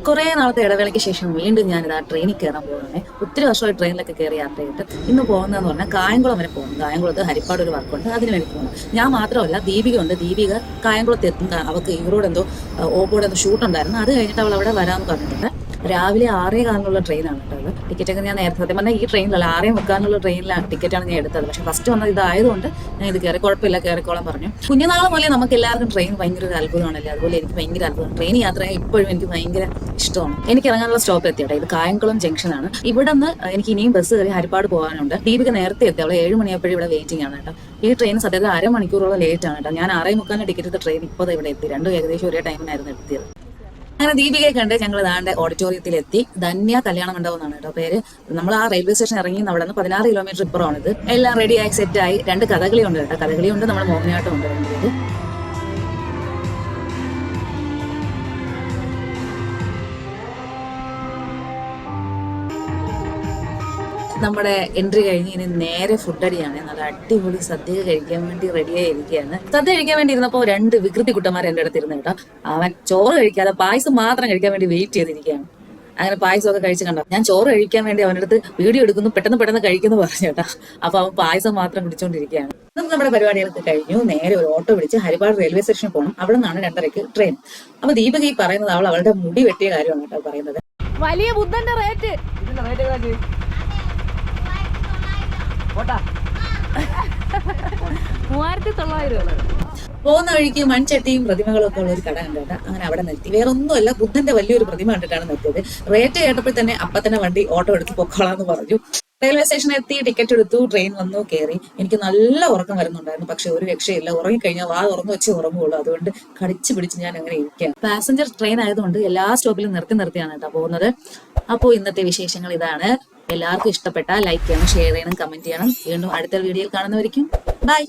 കുറേ നാളത്തെ ഇടവേളയ്ക്ക് ശേഷം വീണ്ടും ഞാനിത് ആ ട്രെയിനിൽ കയറാൻ പോകുന്നത്. ഒത്തിരി വർഷമായി ട്രെയിനിലൊക്കെ കയറി യാത്ര ചെയ്തിട്ട് ഇന്ന് പോകുന്നതെന്ന് പറഞ്ഞാൽ കായംകുളം വരെ പോകുന്നു. കായംകുളത്ത് ഹരിപ്പാട് ഒരു വർക്കുണ്ട്, അതിന് വേണ്ടി പോകുന്നു. ഞാൻ മാത്രമല്ല, ദീപിക ഉണ്ട്. ദീപിക കായംകുളത്ത് എത്തും. അവൾക്ക് ഇവരോട് എന്തോ ഓപ്പോടെ എന്തോ ഷൂട്ട് ഉണ്ടായിരുന്നു. അത് കഴിഞ്ഞിട്ട് അവൾ അവിടെ വരാമെന്ന് പറഞ്ഞിട്ടുണ്ട്. രാവിലെ 6:15 ട്രെയിനാണ് കേട്ടോ അത്. ടിക്കറ്റൊക്കെ ഞാൻ നേരത്തെ സത്യം പറഞ്ഞാൽ ഈ ട്രെയിനിലല്ല, 6:45 ട്രെയിനിലാണ് ടിക്കറ്റാണ് ഞാൻ എടുത്തത്. പക്ഷെ ഫസ്റ്റ് വന്നത് ഇതായതുകൊണ്ട് ഞാൻ ഇത് കയറി, കുഴപ്പമില്ല കയറിക്കോളം പറഞ്ഞു. കുഞ്ഞുനാൾ പോലെ നമുക്ക് എല്ലാവർക്കും ട്രെയിൻ ഭയങ്കര ഒരു അത്ഭുതമാണല്ലേ, അതുപോലെ എനിക്ക് ഭയങ്കര അത്ഭുതം. ട്രെയിൻ യാത്ര ഇപ്പോഴും എനിക്ക് ഭയങ്കര ഇഷ്ടമാണ്. എനിക്ക് ഇറങ്ങാനുള്ള സ്റ്റോപ്പ് എത്തിയട്ടെ, ഇത് കായംകുളം ജംഗ്ഷനാണ്. ഇവിടെ നിന്ന് എനിക്ക് ഇനിയും ബസ് കയറി ഹരിപ്പാട് പോകാനുണ്ട്. ദീപിക നേരത്തെ എത്തി, അവളെ 7 മണിയായപ്പോഴും ഇവിടെ വെയിറ്റിംഗ് ആണ് കേട്ടോ. ഈ ട്രെയിൻ സത്യത്തിൽ അരമണിക്കൂറോളം ലേറ്റ് ആണ് കേട്ടോ. ഞാൻ 6:45 ടിക്കറ്റ് എടുത്ത ട്രെയിൻ ഇപ്പോൾ ഇവിടെ എത്തി. രണ്ടും ഏകദേശം ഒരേ ടൈമിനായിരുന്നു എത്തിയത്. അങ്ങനെ ദീപികയെ കണ്ട് ഞങ്ങൾ ദാണ്ടെ ഓഡിറ്റോറിയത്തിൽ എത്തി. ധന്യ കല്യാണ മണ്ഡപം എന്നാണ് കേട്ടോ പേര്. നമ്മൾ ആ റെയിൽവേ സ്റ്റേഷൻ ഇറങ്ങി അവിടെ നിന്ന് 16 കിലോമീറ്റർ ഇപ്പുറമാണിത്. എല്ലാം റെഡിയായി സെറ്റായി. 2 കഥകളി ഉണ്ട് കേട്ടോ. കഥകളി ഉണ്ട്, നമ്മുടെ മോഹിനിയാട്ടം ഉണ്ട്. രണ്ടുപേര് നമ്മുടെ എൻട്രി കഴിഞ്ഞ് ഇനി നേരെ ഫുഡ് അടിയാണ്. നല്ല അടിപൊളി സദ്യ കഴിക്കാൻ വേണ്ടി റെഡിയായി ഇരിക്കുകയാണ്. സദ്യ കഴിക്കാൻ വേണ്ടി ഇരുന്നപ്പോൾ 2 വികൃതി കുട്ടന്മാർ എൻ്റെ അടുത്ത് ഇരുന്ന് കേട്ടോ. അവൻ ചോറ് കഴിക്കാതെ പായസം മാത്രം കഴിക്കാൻ വേണ്ടി വെയിറ്റ് ചെയ്തിരിക്കുകയാണ്. അങ്ങനെ പായസമൊക്കെ കഴിച്ച് കണ്ടോ. ഞാൻ ചോറ് കഴിക്കാൻ വേണ്ടി അവൻ്റെ അടുത്ത് വീഡിയോ എടുക്കുന്നു, പെട്ടെന്ന് കഴിക്കുന്നു പറഞ്ഞു കേട്ടോ. അപ്പൊ അവൻ പായസം മാത്രം കുടിച്ചോണ്ടിരിക്കുകയാണ്. നമ്മുടെ പരിപാടികളൊക്കെ കഴിഞ്ഞു. നേരെ ഒരു ഓട്ടോ പിടിച്ച് ഹരിപ്പാട് റെയിൽവേ സ്റ്റേഷനിൽ പോകണം. അവിടെ നിന്നാണ് 2:30 ട്രെയിൻ. അപ്പൊ ദീപക ഈ പറയുന്നത് അവളുടെ മുടി വെട്ടിയ കാര്യമാണ് കേട്ടോ പറയുന്നത്. വലിയ ബുദ്ധന്റെ റേറ്റ് 3900. പോകുന്ന വഴിക്ക് മൺചട്ടിയും പ്രതിമകളും ഒക്കെ ഉള്ള ഒരു കട ഉണ്ട് കേട്ടോ. അങ്ങനെ അവിടെ നിർത്തി. വേറെ ഒന്നുമല്ല, ബുദ്ധന്റെ വലിയൊരു പ്രതിമ കണ്ടിട്ടാണ് നിർത്തിയത്. റേറ്റ് കേട്ടപ്പോൾ തന്നെ അപ്പത്തന്നെ വണ്ടി ഓട്ടോ എടുത്ത് പൊക്കോളാന്ന് പറഞ്ഞു. റെയിൽവേ സ്റ്റേഷനിൽ എത്തി, ടിക്കറ്റ് എടുത്തു, ട്രെയിൻ വന്നു, കയറി. എനിക്ക് നല്ല ഉറക്കം വരുന്നുണ്ടായിരുന്നു. പക്ഷെ ഒരു രക്ഷയില്ല. ഉറങ്ങിക്കഴിഞ്ഞാൽ തുറന്നു വെച്ച് ഉറങ്ങുള്ളൂ. അതുകൊണ്ട് കടിച്ചു പിടിച്ച് ഞാൻ അങ്ങനെ ഇരിക്കുകയാണ്. പാസഞ്ചർ ട്രെയിൻ ആയതുകൊണ്ട് എല്ലാ സ്റ്റോപ്പിലും നിർത്തിയാണ് കേട്ടോ പോകുന്നത്. അപ്പോൾ ഇന്നത്തെ വിശേഷങ്ങൾ ഇതാണ്. എല്ലാവർക്കും ഇഷ്ടപ്പെട്ടാൽ ലൈക്ക് ചെയ്യണം, ഷെയർ ചെയ്യണം, കമന്റ് ചെയ്യണം. വീണ്ടും അടുത്ത വീഡിയോയിൽ കാണുന്നവരിക്കും ബൈ.